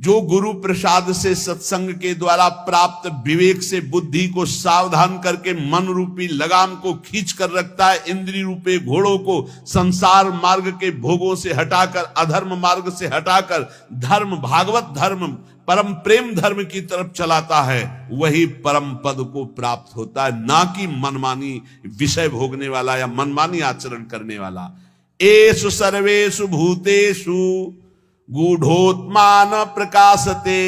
जो गुरु प्रसाद से सत्संग के द्वारा प्राप्त विवेक से बुद्धि को सावधान करके मन रूपी लगाम को खींच कर रखता है, इंद्रिय रूपी घोड़ों को संसार मार्ग के भोगों से हटाकर, अधर्म मार्ग से हटाकर धर्म, भागवत धर्म, परम प्रेम धर्म की तरफ चलाता है, वही परम पद को प्राप्त होता है, ना कि मनमानी विषय भोगने वाला या मनमानी आचरण करने वाला। एषु सर्वेषु भूतेषु गूढ़ोत्मान प्रकाशते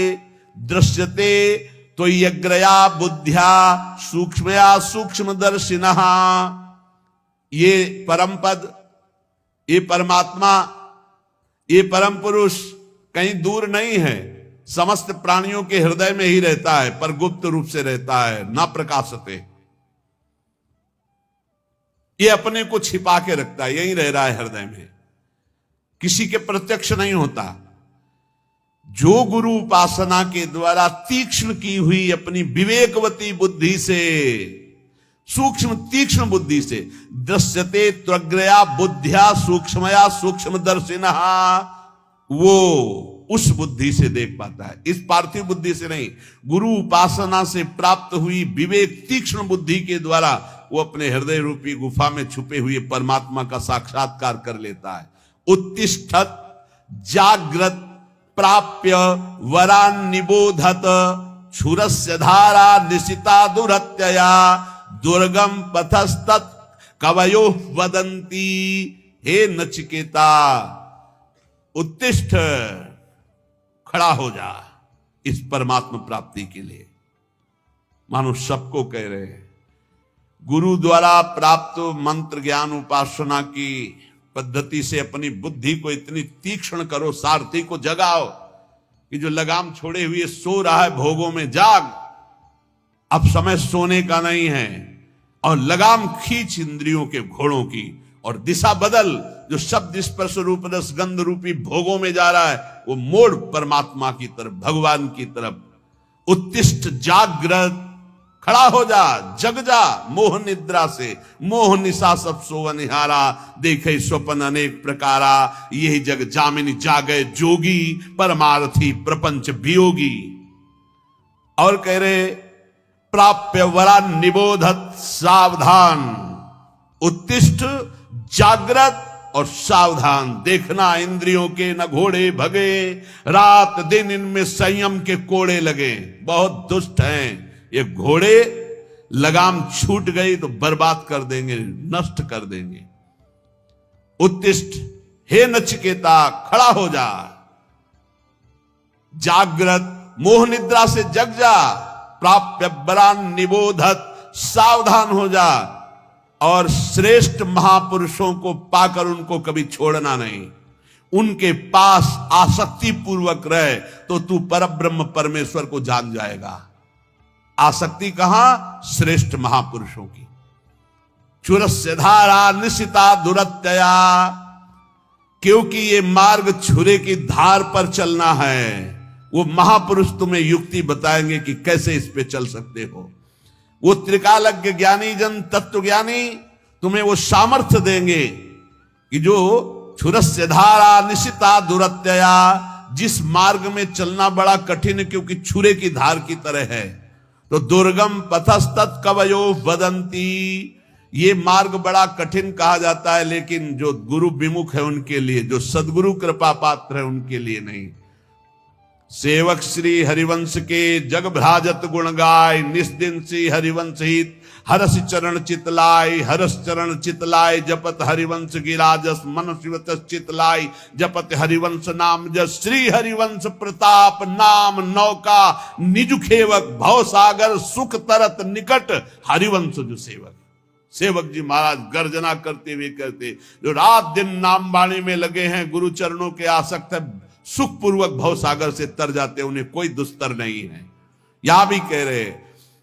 दृश्यते त्वय्यग्रया बुद्ध्या सूक्ष्मया सूक्ष्मदर्शिनः। ये परम पद, ये परमात्मा, ये परम पुरुष कहीं दूर नहीं है, समस्त प्राणियों के हृदय में ही रहता है, पर गुप्त रूप से रहता है, ना प्रकाशते। ये अपने को छिपा के रखता है, यही रह रहा है हृदय में, किसी के प्रत्यक्ष नहीं होता। जो गुरु उपासना के द्वारा तीक्ष्ण की हुई अपनी विवेकवती बुद्धि से, सूक्ष्म तीक्ष्ण बुद्धि से, दृश्यते त्वग्रया बुद्धिया सूक्ष्मया सूक्ष्मदर्शिनः, वो उस बुद्धि से देख पाता है, इस पार्थिव बुद्धि से नहीं। गुरु उपासना से प्राप्त हुई विवेक तीक्ष्ण बुद्धि के द्वारा वो अपने हृदय रूपी गुफा में छुपे हुए परमात्मा का साक्षात्कार कर लेता है। उत्तिष्ठत जाग्रत प्राप्य वरान निबोधत क्षुरस्य धारा निशिता दुरत्यया दुर्गम पथस्तत् कवयो वदंती। हे नचिकेता, उत्तिष्ठ, खड़ा हो जा इस परमात्मा प्राप्ति के लिए। मानो सबको कह रहे हैं, गुरु द्वारा प्राप्त मंत्र ज्ञान उपासना की पद्धति से अपनी बुद्धि को इतनी तीक्ष्ण करो, सारथी को जगाओ कि जो लगाम छोड़े हुए सो रहा है भोगों में, जाग, अब समय सोने का नहीं है, और लगाम खींच इंद्रियों के घोड़ों की और दिशा बदल। जो शब्द स्पर्श रूप रस गंध रूपी भोगों में जा रहा है, वो मोड़ परमात्मा की तरफ, भगवान की तरफ। उत्तिष्ठ जागृत, खड़ा हो जा, जग जा मोह निद्रा से, मोह निशा सब सोवनिहारा, देखे स्वप्न अनेक प्रकारा, यही जग जामिनी जागे जोगी, परमार्थी प्रपंच वियोगी। और कह रहे प्राप्य वरा निबोधत सावधान, उत्तिष्ठ जागृत और सावधान, देखना इंद्रियों के न घोड़े भगे, रात दिन इनमें संयम के कोड़े लगे। बहुत दुष्ट हैं ये घोड़े, लगाम छूट गई तो बर्बाद कर देंगे, नष्ट कर देंगे। उत्तिष्ठ, हे नचिकेता, खड़ा हो जा, जागृत, मोह निद्रा से जग जा, प्राप्य बरान निबोधत, सावधान हो जा, और श्रेष्ठ महापुरुषों को पाकर उनको कभी छोड़ना नहीं। उनके पास आसक्ति पूर्वक रहे तो तू परब्रह्म परमेश्वर को जान जाएगा। आसक्ति कहां? श्रेष्ठ महापुरुषों की। चुरस्य धारा निशिता दुरत्यया, क्योंकि ये मार्ग छुरे की धार पर चलना है। वो महापुरुष तुम्हें युक्ति बताएंगे कि कैसे इस पे चल सकते हो। वो त्रिकालज्ञ ज्ञानी जन तत्व ज्ञानी तुम्हें वो सामर्थ्य देंगे कि जो छुरस्य धारा निशिता दुरत्यया, जिस मार्ग में चलना बड़ा कठिन है क्योंकि छुरे की धार की तरह है, तो दुर्गम पथस्तत् कवयो वदंती, ये मार्ग बड़ा कठिन कहा जाता है, लेकिन जो गुरु विमुख है उनके लिए, जो सदगुरु कृपा पात्र है उनके लिए नहीं। सेवक श्री हरिवंश के जग भ्राजत गुण गाय, निस्दिन श्री हरिवंश हित हरस चरण चितलाय, हरस चरण चितलाय, जपत हरिवंश गिराजस मन शिवत चितलाय, जपत हरिवंश नाम जस, श्री हरिवंश प्रताप नाम नौका, निज खेवक भव सागर सुख तरत निकट, हरिवंश जो सेवक। सेवक जी महाराज गर्जना करते हुए कहते, जो रात दिन नाम बाणी में लगे हैं, गुरु चरणों के आसक्त है, सुख पूर्वक भव सागर से तर जाते, उन्हें कोई दुस्तर नहीं है। यहां भी कह रहे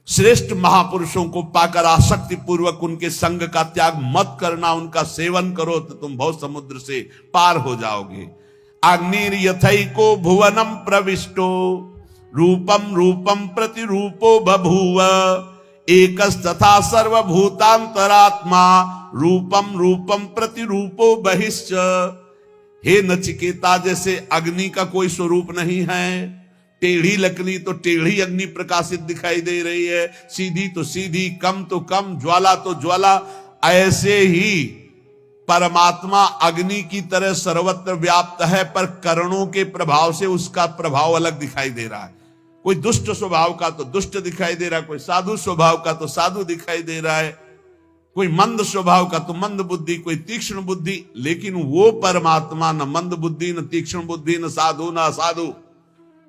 श्रेष्ठ महापुरुषों को पाकर आसक्ति पूर्वक उनके संग का त्याग मत करना, उनका सेवन करो तो तुम भव समुद्र से पार हो जाओगे। अग्निर यथैको भुवनम प्रविष्टो, रूपम रूपम प्रतिरूपो बभूव, एकस्तथा सर्वभूतांतरात्मा, रूपम रूपम प्रतिरूपो बहिश्च। हे नचिकेता, जैसे अग्नि का कोई स्वरूप नहीं है, टेढ़ी लकड़ी तो टेढ़ी अग्नि प्रकाशित दिखाई दे रही है, सीधी तो सीधी, कम तो कम, ज्वाला तो ज्वाला। ऐसे ही परमात्मा अग्नि की तरह सर्वत्र व्याप्त है, पर करणों के प्रभाव से उसका प्रभाव अलग दिखाई दे रहा है। कोई दुष्ट स्वभाव का तो दुष्ट दिखाई दे रहा है, कोई साधु स्वभाव का तो साधु दिखाई दे रहा है, कोई मंद स्वभाव का तो मंद बुद्धि, कोई तीक्ष्ण बुद्धि। लेकिन वो परमात्मा न मंद बुद्धि, न तीक्ष्ण बुद्धि, न साधु न असाधु।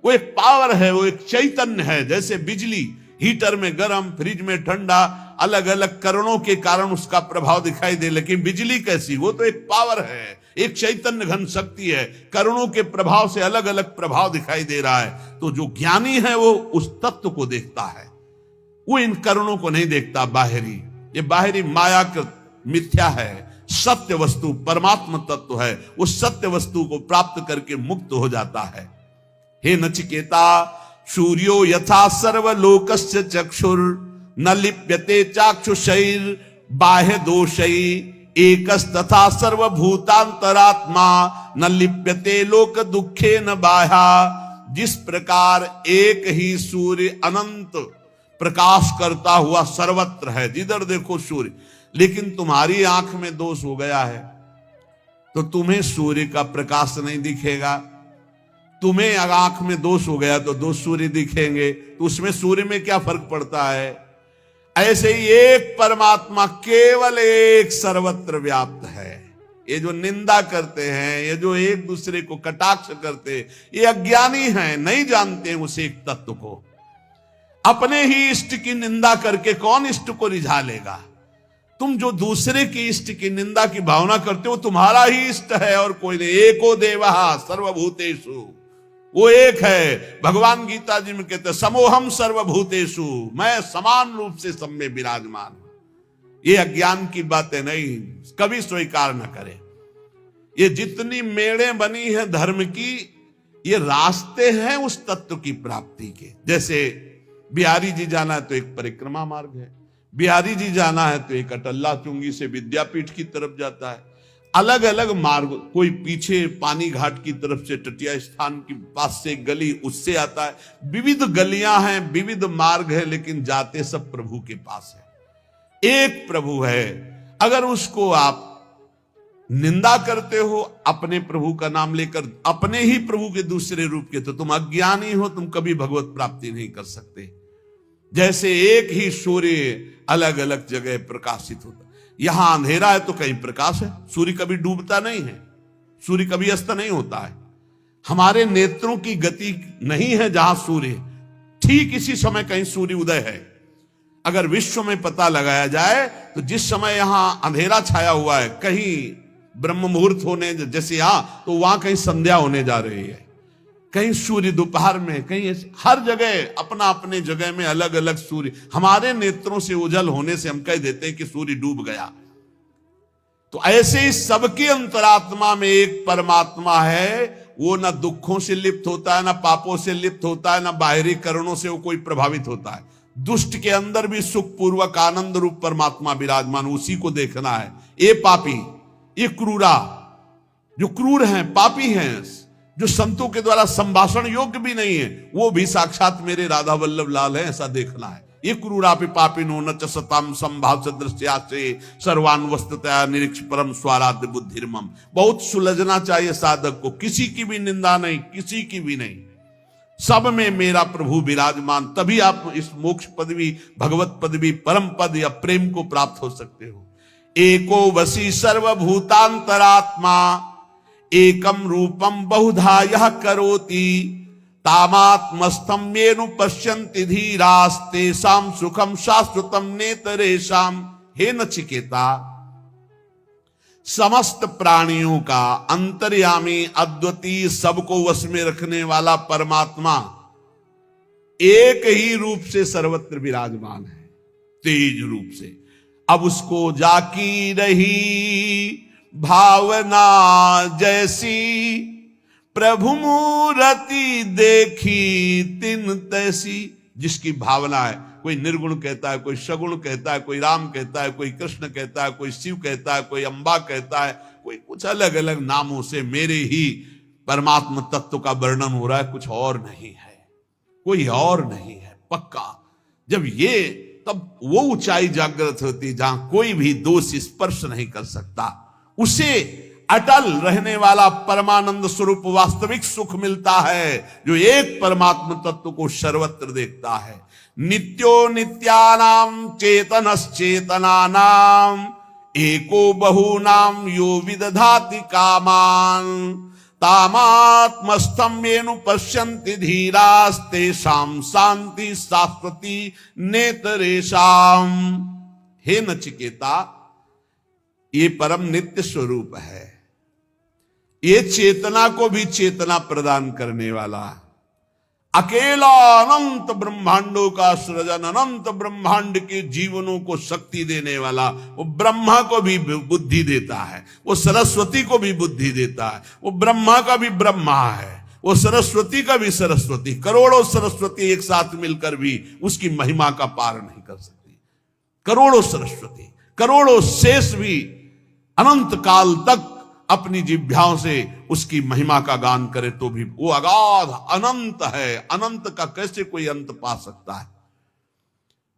वो एक पावर है, वो एक चैतन्य है। जैसे बिजली हीटर में गर्म, फ्रिज में ठंडा, अलग अलग करणों के कारण उसका प्रभाव दिखाई दे, लेकिन बिजली कैसी? वो तो एक पावर है, एक चैतन्य घन शक्ति है। करणों के प्रभाव से अलग अलग प्रभाव दिखाई दे रहा है। तो जो ज्ञानी है वो उस तत्व को देखता है, वो इन करणों को नहीं देखता बाहरी। ये बाहरी माया का मिथ्या है, सत्य वस्तु परमात्मा तत्व है। उस सत्य वस्तु को प्राप्त करके मुक्त हो जाता है। हे नचिकेता, सूर्यो यथा सर्वलोकस्य चक्षुर न लिप्यते चाक्षुषैर बाह्य दोषै एकस्तथा सर्वभूतांतरात्मा न लिप्यते लोक दुखे न बाह्या। जिस प्रकार एक ही सूर्य अनंत प्रकाश करता हुआ सर्वत्र है, जिधर देखो सूर्य, लेकिन तुम्हारी आंख में दोष हो गया है तो तुम्हें सूर्य का प्रकाश नहीं दिखेगा। तुम्हें अगर आंख में दोष हो गया तो दो सूर्य दिखेंगे, तो उसमें सूर्य में क्या फर्क पड़ता है? ऐसे ही एक परमात्मा केवल एक सर्वत्र व्याप्त है। ये जो निंदा करते हैं, ये जो एक दूसरे को कटाक्ष करते हैं, ये अज्ञानी हैं, नहीं जानते हैं उस एक तत्व को। अपने ही इष्ट की निंदा करके कौन इष्ट को रिझा लेगा? तुम जो दूसरे की इष्ट की निंदा की भावना करते हो, तुम्हारा ही इष्ट है और कोई नहीं। एको देवः सर्वभूतेषु, वो एक है। भगवान गीता जी में कहते हैं समोहम सर्वभूतेषु, मैं समान रूप से सब में विराजमान हूं। ये अज्ञान की बातें नहीं, कभी स्वीकार न करें। ये जितनी मेड़ें बनी है धर्म की, ये रास्ते हैं उस तत्व की प्राप्ति के। जैसे बिहारी जी जाना है तो एक परिक्रमा मार्ग है, बिहारी जी जाना है तो एक अटल्ला चुंगी से विद्यापीठ की तरफ जाता है। अलग अलग मार्ग, कोई पीछे पानी घाट की तरफ से तटिया स्थान के पास से गली उससे आता है। विविध गलियां हैं, विविध मार्ग है, लेकिन जाते सब प्रभु के पास है। एक प्रभु है। अगर उसको आप निंदा करते हो अपने प्रभु का नाम लेकर, अपने ही प्रभु के दूसरे रूप के, तो तुम अज्ञानी हो, तुम कभी भगवत प्राप्ति नहीं कर सकते। जैसे एक ही सूर्य अलग अलग जगह प्रकाशित होता, यहां अंधेरा है तो कहीं प्रकाश है। सूर्य कभी डूबता नहीं है, सूर्य कभी अस्त नहीं होता है। हमारे नेत्रों की गति नहीं है जहां सूर्य, ठीक इसी समय कहीं सूर्य उदय है। अगर विश्व में पता लगाया जाए तो जिस समय यहां अंधेरा छाया हुआ है, कहीं ब्रह्म मुहूर्त होने जैसे यहां, तो वहां कहीं संध्या होने जा रही है, कहीं सूर्य दोपहर में, कहीं हर जगह अपना अपने जगह में अलग अलग सूर्य। हमारे नेत्रों से उजल होने से हम कह देते हैं कि सूर्य डूब गया। तो ऐसे ही सबके अंतरात्मा में एक परमात्मा है। वो ना दुखों से लिप्त होता है, ना पापों से लिप्त होता है, ना बाहरी करणों से वो कोई प्रभावित होता है। दुष्ट के अंदर भी सुख पूर्वक आनंद रूप परमात्मा विराजमान, उसी को देखना है। ये पापी, ये क्रूरा, जो क्रूर हैं, पापी हैं, जो संतों के द्वारा संभाषण योग्य भी नहीं है, वो भी साक्षात मेरे राधा वल्लभ लाल है, ऐसा देखना है। ये क्रूरापि पापिनो न च सताम संभाव दृश्यासे सर्वान वस्तुतया निरीक्ष परम स्वाराध्य बुद्धिर्मम। बहुत सुलझना चाहिए साधक को, किसी की भी निंदा नहीं, किसी की भी नहीं, सब में मेरा प्रभु विराजमान। तभी आप इस मोक्ष पदवी, भगवत पदवी, परम पद या प्रेम को प्राप्त हो सकते हो। एको वसी सर्वभूतांतरात्मा एकम रूपम बहुधा यह करोति तामात्मस्थम मेनु पश्यन्ति धीरास्तेषां सुखम शाश्वतम नेतरेषां। हे नचिकेता, समस्त प्राणियों का अंतर्यामी, अद्वितीय, सबको वश में रखने वाला परमात्मा एक ही रूप से सर्वत्र विराजमान है, तेज रूप से। अब उसको जाकी रही भावना जैसी, प्रभु मूर्ति देखी तिन तैसी। जिसकी भावना है, कोई निर्गुण कहता है, कोई सगुण कहता है, कोई राम कहता है, कोई कृष्ण कहता है, कोई शिव कहता है, कोई अंबा कहता है, कोई कुछ अलग अलग नामों से मेरे ही परमात्मा तत्व का वर्णन हो रहा है, कुछ और नहीं है। कोई और नहीं है, पक्का। जब ये, तब वो ऊंचाई जागृत होती जहां कोई भी दोष स्पर्श नहीं कर सकता, उसे अटल रहने वाला परमानंद स्वरूप वास्तविक सुख मिलता है, जो एक परमात्म तत्व को सर्वत्र देखता है। नित्यो नित्यानाम चेतनश्चेतनानाम एको बहुनाम यो विदधाति कामान तामात्मस्थं येनु पश्यन्ति धीरास्तेषां शांति शाश्वती नेतरेषाम। हे नचिकेता, ये परम नित्य स्वरूप है, ये चेतना को भी चेतना प्रदान करने वाला, अकेला अनंत ब्रह्मांडों का सृजन, अनंत ब्रह्मांड के जीवनों को शक्ति देने वाला, वो ब्रह्मा को भी बुद्धि देता है, वो सरस्वती को भी बुद्धि देता है, वो ब्रह्मा का भी ब्रह्मा है, वो सरस्वती का भी सरस्वती। करोड़ों सरस्वती एक साथ मिलकर भी उसकी महिमा का पार नहीं कर सकती। करोड़ों सरस्वती, करोड़ों शेष भी अनंत काल तक अपनी जिह्वाओं से उसकी महिमा का गान करे तो भी वो अगाध अनंत है। अनंत का कैसे कोई अंत पा सकता है?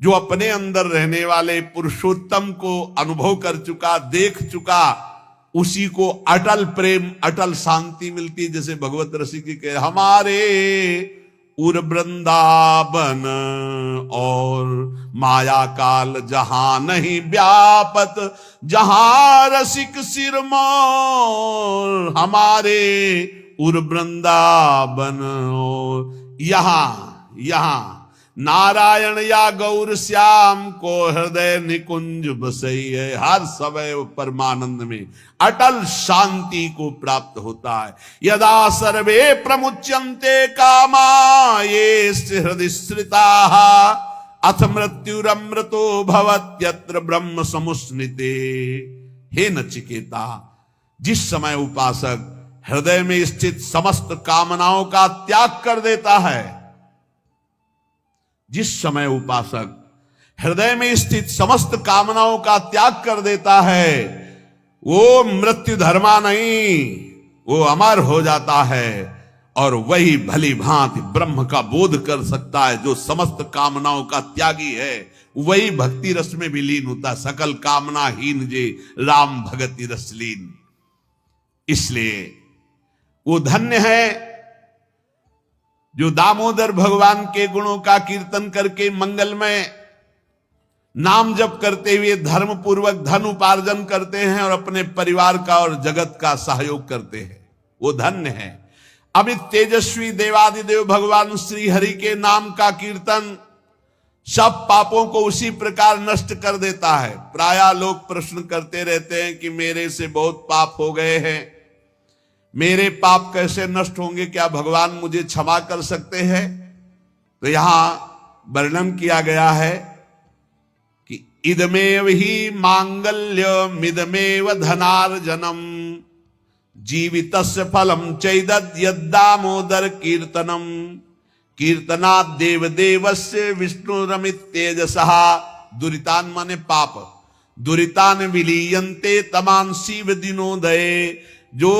जो अपने अंदर रहने वाले पुरुषोत्तम को अनुभव कर चुका, देख चुका, उसी को अटल प्रेम, अटल शांति मिलती है। जैसे भगवत रसिक के हमारे उर वृंदावन और माया काल जहां नहीं व्यापत, जहां रसिक सिरमौर हमारे उर वृंदावन और यहाँ नारायण या गौर श्याम को हृदय निकुंज बसई है। हर समय परमानंद में अटल शांति को प्राप्त होता है। यदा सर्वे प्रमुच्यन्ते कामा ये हृदय श्रिताः अथ मृत्युरमृतो भवत्यत्र ब्रह्म समुस्निते। हे नचिकेता, जिस समय उपासक हृदय में स्थित समस्त कामनाओं का त्याग कर देता है, जिस समय उपासक हृदय में स्थित समस्त कामनाओं का त्याग कर देता है, वो मृत्यु धर्मा नहीं, वो अमर हो जाता है और वही भली भांति ब्रह्म का बोध कर सकता है। जो समस्त कामनाओं का त्यागी है वही भक्ति रस में भी लीन होता है। सकल कामना हीन जे राम भगति रस लीन। इसलिए वो धन्य है जो दामोदर भगवान के गुणों का कीर्तन करके मंगलमय नाम जप करते हुए धर्म पूर्वक धन उपार्जन करते हैं और अपने परिवार का और जगत का सहयोग करते हैं। वो धन्य है। अमित तेजस्वी देवादिदेव भगवान श्री हरि के नाम का कीर्तन सब पापों को उसी प्रकार नष्ट कर देता है। प्रायः लोग प्रश्न करते रहते हैं कि मेरे से बहुत पाप हो गए हैं, मेरे पाप कैसे नष्ट होंगे, क्या भगवान मुझे क्षमा कर सकते हैं? तो यहां वर्णन किया गया है कि इदमेव ही मांगल्यमिदमेव धनार्जनम जीवितस्य फलम चैदद्यद्दामोदर कीर्तनम कीर्तनात् देवदेवस्य विष्णुरमित तेजसः। दुरितान माने पाप, दुरितान विलीयन्ते तमान शिव दिनोदये। जो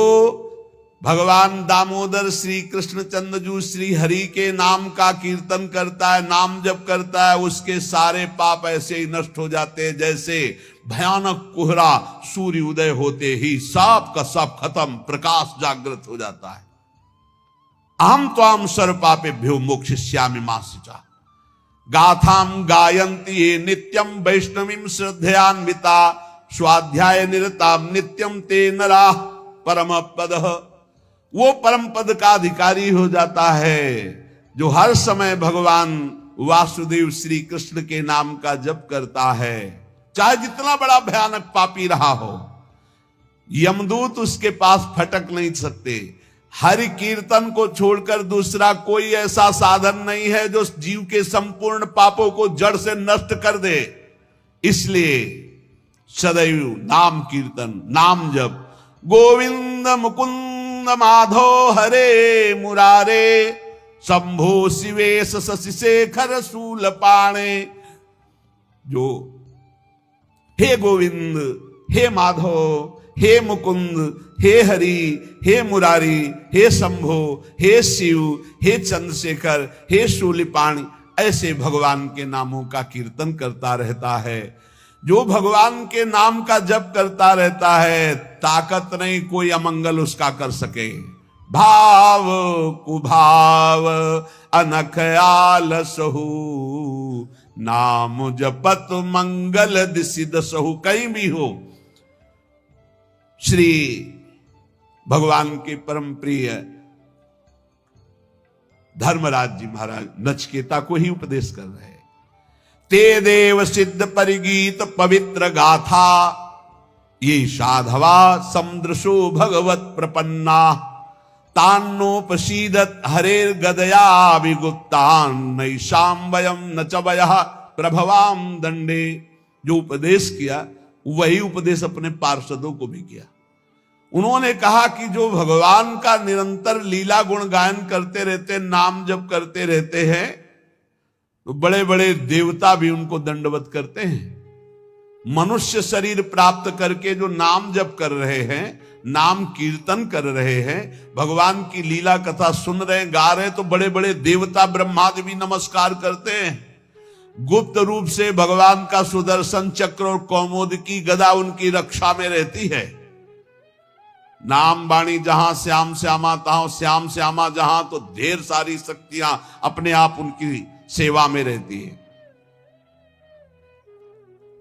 भगवान दामोदर श्री कृष्ण चंद्रजू श्री हरि के नाम का कीर्तन करता है, नाम जप करता है, उसके सारे पाप ऐसे ही नष्ट हो जाते हैं जैसे भयानक कोहरा सूर्य उदय होते ही सब का सब खत्म, प्रकाश जागृत हो जाता है। अहम त्वाम सर्व पापेभ्यो मोक्षयिष्यामि मा शुचा। गाथाम गायन्ति ये नित्यम वैष्णवीं श्रद्धयान्विता स्वाध्याय निरताम नित्यम ते नरा परम पदः। वो परम पद का अधिकारी हो जाता है जो हर समय भगवान वासुदेव श्री कृष्ण के नाम का जप करता है। चाहे जितना बड़ा भयानक पापी रहा हो, यमदूत उसके पास फटक नहीं सकते। हरि कीर्तन को छोड़कर दूसरा कोई ऐसा साधन नहीं है जो जीव के संपूर्ण पापों को जड़ से नष्ट कर दे। इसलिए सदैव नाम कीर्तन, नाम जप, गोविंद मुकुंद माधो हरे मुरारे शंभो शिवेश शशि शेखर शूल पाणे। जो हे गोविंद, हे माधो, हे मुकुंद, हे हरि, हे मुरारी, हे शंभो, हे शिव, हे चंद्रशेखर, हे शूलिपाणी, ऐसे भगवान के नामों का कीर्तन करता रहता है। जो भगवान के नाम का जप करता रहता है, ताकत नहीं कोई अमंगल उसका कर सके। भाव कुभाव अनख आलसहु, नाम जपत मंगल दिसि दसहु। कहीं भी हो, श्री भगवान के परम प्रिय धर्मराज जी महाराज नचिकेता को ही उपदेश कर रहे हैं। ते देव सिद्ध परिगीत पवित्र गाथा, ये साधवा समदृशो भगवत प्रपन्ना, तान्नोपसीदत हरेर गदया विगुप्तान, नैषाम वयम न च वयः प्रभवाम दंडे। जो उपदेश किया वही उपदेश अपने पार्षदों को भी किया। उन्होंने कहा कि जो भगवान का निरंतर लीला गुण गायन करते रहते, नाम जप करते रहते हैं, तो बड़े बड़े देवता भी उनको दंडवत करते हैं। मनुष्य शरीर प्राप्त करके जो नाम जप कर रहे हैं, नाम कीर्तन कर रहे हैं, भगवान की लीला कथा सुन रहे हैं, गा रहे हैं, तो बड़े बड़े देवता ब्रह्मादि भी नमस्कार करते हैं। गुप्त रूप से भगवान का सुदर्शन चक्र और कौमोद की गदा उनकी रक्षा में रहती है। नाम वाणी जहां श्याम श्यामा तहां श्याम श्यामा जहां, तो ढेर सारी शक्तियां अपने आप उनकी सेवा में रहती है।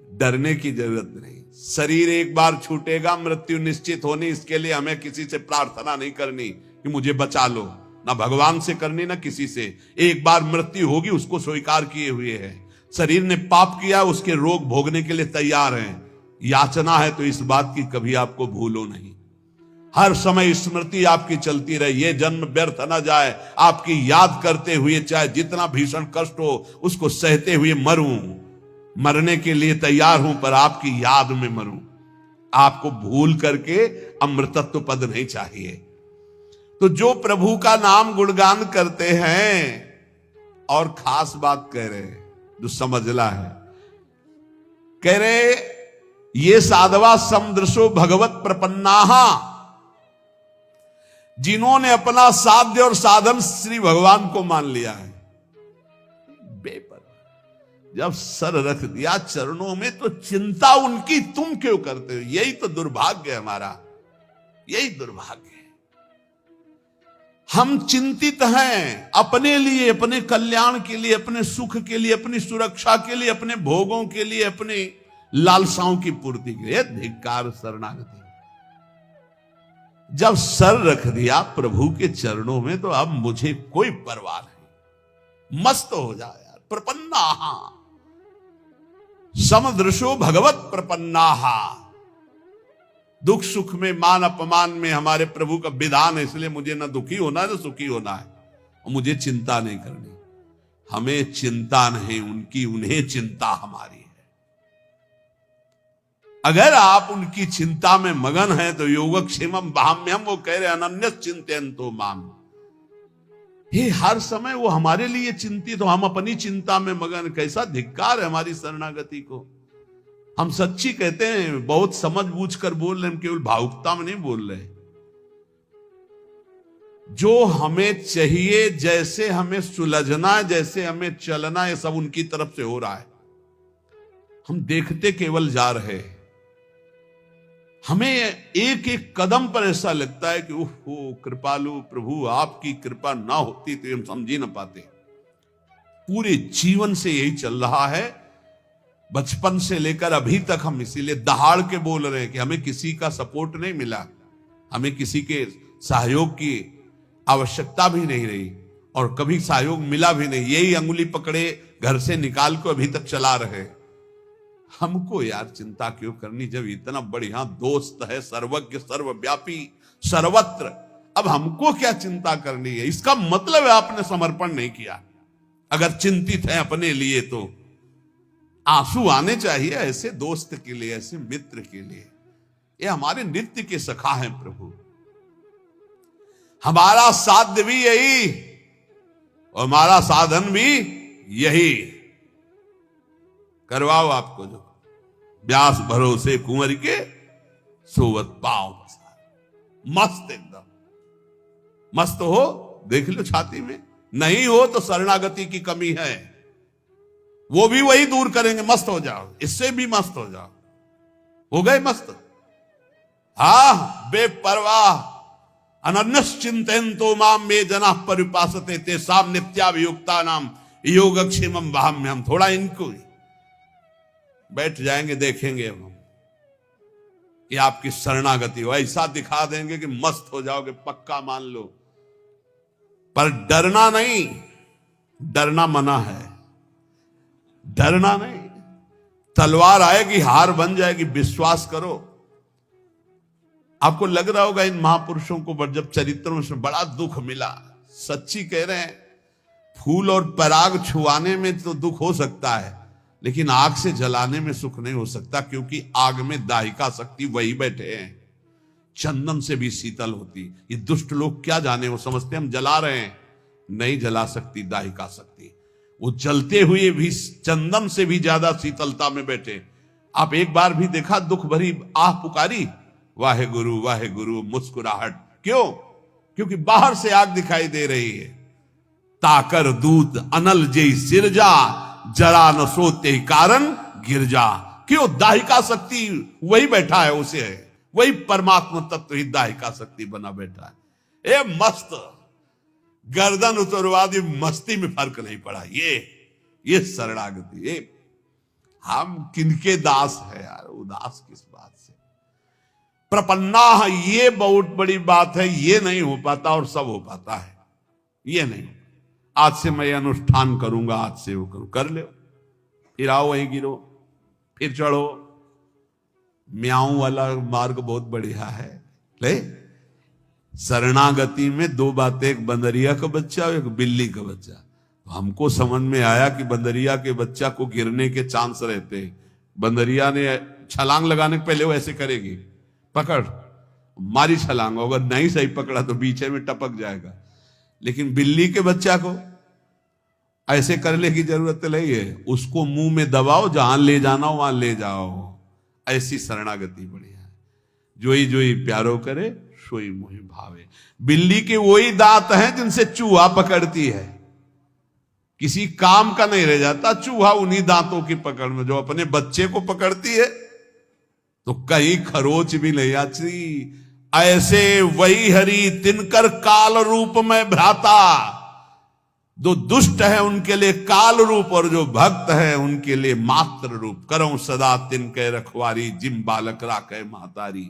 डरने की जरूरत नहीं। शरीर एक बार छूटेगा, मृत्यु निश्चित होनी, इसके लिए हमें किसी से प्रार्थना नहीं करनी कि मुझे बचा लो, ना भगवान से करनी ना किसी से। एक बार मृत्यु होगी, उसको स्वीकार किए हुए है। शरीर ने पाप किया, उसके रोग भोगने के लिए तैयार हैं। याचना है तो इस बात की कभी आपको भूलो नहीं। हर समय स्मृति आपकी चलती रहे, ये जन्म व्यर्थ न जाए, आपकी याद करते हुए, चाहे जितना भीषण कष्ट हो उसको सहते हुए मरूं। मरने के लिए तैयार हूं, पर आपकी याद में मरूं। आपको भूल करके अमृतत्व पद नहीं चाहिए। तो जो प्रभु का नाम गुणगान करते हैं, और खास बात कह रहे हैं जो समझला है, कह रहे ये साधवा समदृशो भगवत प्रपन्नाहा, जिन्होंने अपना साध्य और साधन श्री भगवान को मान लिया है। बेपर जब सर रख दिया चरणों में, तो चिंता उनकी तुम क्यों करते हो? यही तो दुर्भाग्य है हमारा, यही दुर्भाग्य है। हम चिंतित हैं अपने लिए, अपने कल्याण के लिए, अपने सुख के लिए, अपनी सुरक्षा के लिए, अपने भोगों के लिए, अपने लालसाओं की पूर्ति के लिए। धिक्कार शरणागति। जब सर रख दिया प्रभु के चरणों में, तो अब मुझे कोई परवाह नहीं, मस्त हो जाए यार। प्रपन्नाहा समदृशो भगवत प्रपन्नाहा। दुख सुख में, मान अपमान में हमारे प्रभु का विधान है, इसलिए मुझे ना दुखी होना है ना सुखी होना है, और मुझे चिंता नहीं करनी। हमें चिंता नहीं उनकी, उन्हें चिंता हमारी है। अगर आप उनकी चिंता में मगन हैं, तो योगक्षेमम भाम्यम, वो कह रहे अनन्य चिंतयन्तो माम। ये हर समय वो हमारे लिए चिंतित, तो हम अपनी चिंता में मगन। कैसा धिक्कार है हमारी शरणागति को। हम सच्ची कहते हैं, बहुत समझ बूझ कर बोल रहे हैं, केवल भावुकता में नहीं बोल रहे। जो हमें चाहिए, जैसे हमें सुलझना है, जैसे हमें चलना है, सब उनकी तरफ से हो रहा है। हम देखते केवल जा रहे हैं। हमें एक एक कदम पर ऐसा लगता है कि ओहो कृपालु प्रभु, आपकी कृपा ना होती तो हम समझ ही ना पाते। पूरे जीवन से यही चल रहा है, बचपन से लेकर अभी तक हम इसीलिए दहाड़ के बोल रहे हैं कि हमें किसी का सपोर्ट नहीं मिला, हमें किसी के सहयोग की आवश्यकता भी नहीं रही, और कभी सहयोग मिला भी नहीं। यही अंगुली पकड़े घर से निकाल को अभी तक चला रहे। हमको यार चिंता क्यों करनी, जब इतना बढ़िया दोस्त है, सर्वज्ञ सर्वव्यापी सर्वत्र। अब हमको क्या चिंता करनी है? इसका मतलब है आपने समर्पण नहीं किया। अगर चिंतित है अपने लिए, तो आंसू आने चाहिए ऐसे दोस्त के लिए, ऐसे मित्र के लिए। ये हमारे नित्य के सखा हैं प्रभु। हमारा साध्य भी यही और हमारा साधन भी यही। करवाओ आपको जो व्यास भरोसे कुंवर के सोवत पाओ पसार। मस्त एकदम मस्त हो, देख लो छाती में, नहीं हो तो शरणागति की कमी है, वो भी वही दूर करेंगे। मस्त हो जाओ, इससे भी मस्त हो जाओ, हो गए मस्त। बेपरवाह अनन्यश्चिंतयन्तो माम मे जना परिपासते तेषां नित्याभियुक्ता नाम योगक्षेमम वहाम्यहम्। थोड़ा इनको बैठ जाएंगे, देखेंगे हम कि आपकी शरणागति हो, ऐसा दिखा देंगे कि मस्त हो जाओगे, पक्का मान लो। पर डरना नहीं, डरना मना है, डरना नहीं। तलवार आएगी, हार बन जाएगी, विश्वास करो। आपको लग रहा होगा इन महापुरुषों को जब चरित्रों में बड़ा दुख मिला, सच्ची कह रहे हैं। फूल और पराग छुआने में तो दुख हो सकता है, लेकिन आग से जलाने में सुख नहीं हो सकता, क्योंकि आग में दाहिका शक्ति वही बैठे हैं। चंदन से भी शीतल होती। ये दुष्ट लोग क्या जाने, वो समझते हम जला रहे हैं, नहीं जला सकती दाहिका शक्ति। वो जलते हुए भी चंदन से भी ज्यादा शीतलता में बैठे। आप एक बार भी देखा दुख भरी आह पुकारी, वाहे गुरु मुस्कुराहट, क्यों? क्योंकि बाहर से आग दिखाई दे रही है। ताकर दूत अनल जय सिरजा, जरा न सोते कारण गिरजा। क्यों? दाहिका शक्ति वही बैठा है, उसे है वही परमात्मा तत्व ही दाहिका शक्ति बना बैठा है। ए मस्त गर्दन उतरवादी मस्ती में फर्क नहीं पड़ा। ये शरणागति। ये हम किनके दास है यार, उदास किस बात से? प्रपन्ना, ये बहुत बड़ी बात है। ये नहीं हो पाता और सब हो पाता है, ये नहीं। आज से मैं अनुष्ठान करूंगा, आज से वो करूं, कर ले, फिर आओ वहीं गिरो, फिर चढ़ो। म्याऊं वाला मार्ग बहुत बढ़िया है। ले, शरणागति में दो बातें, एक बंदरिया का बच्चा और एक बिल्ली का बच्चा। तो हमको समझ में आया कि बंदरिया के बच्चा को गिरने के चांस रहते हैं। बंदरिया ने छलांग लगाने के पहले वो ऐसे करेगी, पकड़, मारी छलांग, अगर नहीं सही पकड़ा तो बीचे में टपक जाएगा। लेकिन बिल्ली के बच्चा को ऐसे करने की जरूरत नहीं है, उसको मुंह में दबाओ, जहां ले जाना हो वहां ले जाओ। ऐसी शरणागति बढ़िया है। जोई जोई प्यारो करे, सोई मोहि भावे। बिल्ली के वही दांत हैं जिनसे चूहा पकड़ती है, किसी काम का नहीं रह जाता चूहा उन्हीं दांतों की पकड़ में। जो अपने बच्चे को पकड़ती है तो कहीं खरोच भी नहीं आती। ऐसे वही हरि तिनकर काल रूप में भ्राता। जो दुष्ट है उनके लिए काल रूप, और जो भक्त है उनके लिए मात्र रूप। करऊं सदा तिनके रखवारी, जिम बालक राखे महतारी।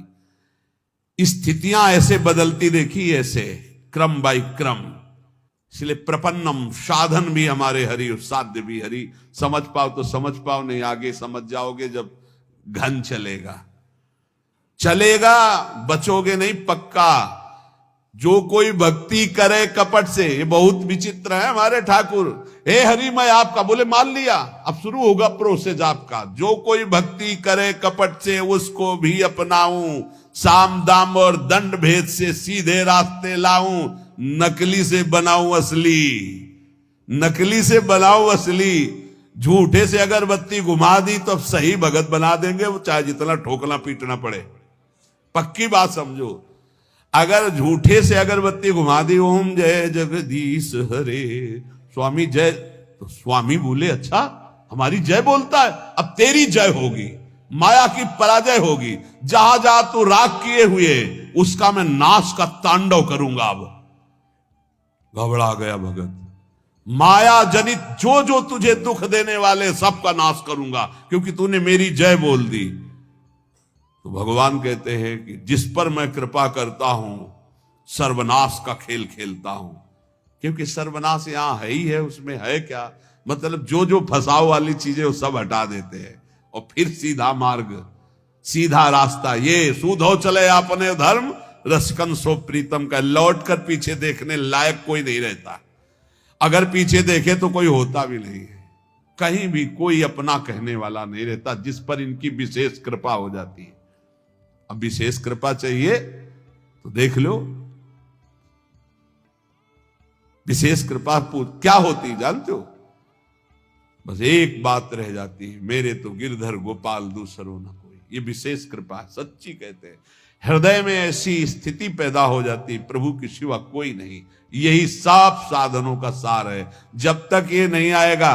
स्थितियां ऐसे बदलती देखी, ऐसे क्रम बाई क्रम। इसलिए प्रपन्नम, साधन भी हमारे हरि, साध्य भी हरि। समझ पाओ तो समझ पाओ, नहीं आगे समझ जाओगे जब घन चलेगा। बचोगे नहीं पक्का। जो कोई भक्ति करे कपट से, ये बहुत विचित्र है हमारे ठाकुर। हे हरि मैं आपका, बोले मान लिया, अब शुरू होगा प्रोसेस आपका। जो कोई भक्ति करे कपट से, उसको भी अपनाऊं। साम दाम और दंड भेद से सीधे रास्ते लाऊं। नकली से बनाऊं असली, नकली से बनाऊं असली। झूठे से अगरबत्ती घुमा दी तो सही भगत बना देंगे, वो चाहे जितना ठोकना पीटना पड़े। पक्की बात समझो। अगर झूठे से अगरबत्ती घुमा दी, ओम जय जगदीश हरे स्वामी जय, तो स्वामी बोले अच्छा हमारी जय बोलता है, अब तेरी जय होगी, माया की पराजय होगी। जहां जहां तू राग किए हुए उसका मैं नाश का तांडव करूंगा। अब घबरा गया भगत। माया जनित जो जो तुझे दुख देने वाले सबका नाश करूंगा, क्योंकि तूने मेरी जय बोल दी। तो भगवान कहते हैं कि जिस पर मैं कृपा करता हूं सर्वनाश का खेल खेलता हूं। क्योंकि सर्वनाश यहां है ही है, उसमें है क्या? मतलब जो जो फंसाव वाली चीजें वो सब हटा देते हैं, और फिर सीधा मार्ग, सीधा रास्ता। ये सूधो चले अपने धर्म, रसकन सो प्रीतम का। लौट कर पीछे देखने लायक कोई नहीं रहता। अगर पीछे देखे तो कोई होता भी नहीं है, कहीं भी कोई अपना कहने वाला नहीं रहता, जिस पर इनकी विशेष कृपा हो जाती है। अब विशेष कृपा चाहिए तो देख लो। विशेष कृपा क्या होती जानते हो? बस एक बात रह जाती है, मेरे तो गिरधर गोपाल दूसरो न कोई। ये विशेष कृपा है, सच्ची कहते हैं। हृदय में ऐसी स्थिति पैदा हो जाती, प्रभु के सिवा कोई नहीं। यही सब साधनों का सार है। जब तक ये नहीं आएगा,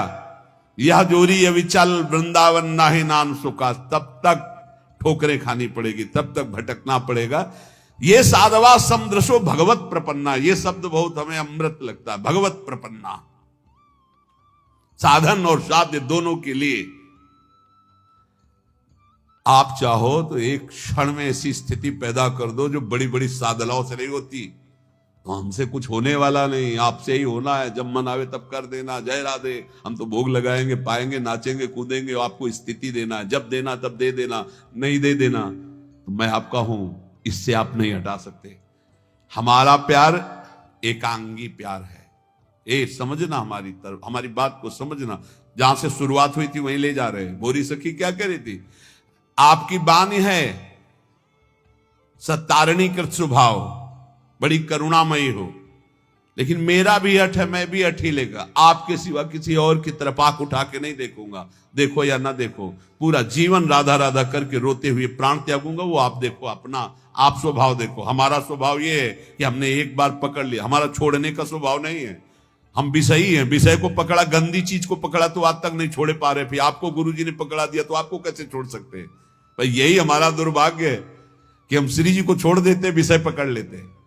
यह जोरी ये विचल वृंदावन नाहि नाम सुखा, तब तक ठोकरें खानी पड़ेगी, तब तक भटकना पड़ेगा। ये साधवा समदृशो भगवत प्रपन्ना, ये शब्द बहुत हमें अमृत लगता है। भगवत प्रपन्ना, साधन और साध्य दोनों के लिए आप चाहो तो एक क्षण में ऐसी स्थिति पैदा कर दो जो बड़ी बड़ी साधनाओं से नहीं होती। तो हमसे कुछ होने वाला नहीं, आपसे ही होना है। जब मन आवे तब कर देना, जय राधे, हम तो भोग लगाएंगे, पाएंगे, नाचेंगे, कूदेंगे, आपको स्थिति देना है, जब देना तब दे देना, नहीं दे देना तो मैं आपका हूं, इससे आप नहीं हटा सकते। हमारा प्यार एकांगी प्यार है। ए समझना, हमारी तरफ, हमारी बात को समझना। जहां से शुरुआत हुई थी वहीं ले जा रहे हैं। बोरी सखी क्या कह रही थी? आपकी बानी है सत्तारणीकृत स्वभाव, बड़ी करुणामयी हो, लेकिन मेरा भी हठ है, मैं भी हठ ही लेगा। आपके सिवा किसी और की तरफ आंख उठा के नहीं देखूंगा। देखो या ना देखो, पूरा जीवन राधा राधा करके रोते हुए प्राण त्यागूंगा, वो आप देखो। अपना आप स्वभाव देखो। हमारा स्वभाव ये है कि हमने एक बार पकड़ लिया, हमारा छोड़ने का स्वभाव नहीं है। हम विषयी हैं, विषय को पकड़ा, गंदी चीज को पकड़ा तो आज तक नहीं छोड़े पा रहे। फिर आपको गुरुजी ने पकड़ा दिया तो आपको कैसे छोड़ सकते हैं? भाई यही हमारा दुर्भाग्य है कि हम श्री जी को छोड़ देते, विषय पकड़ लेते हैं।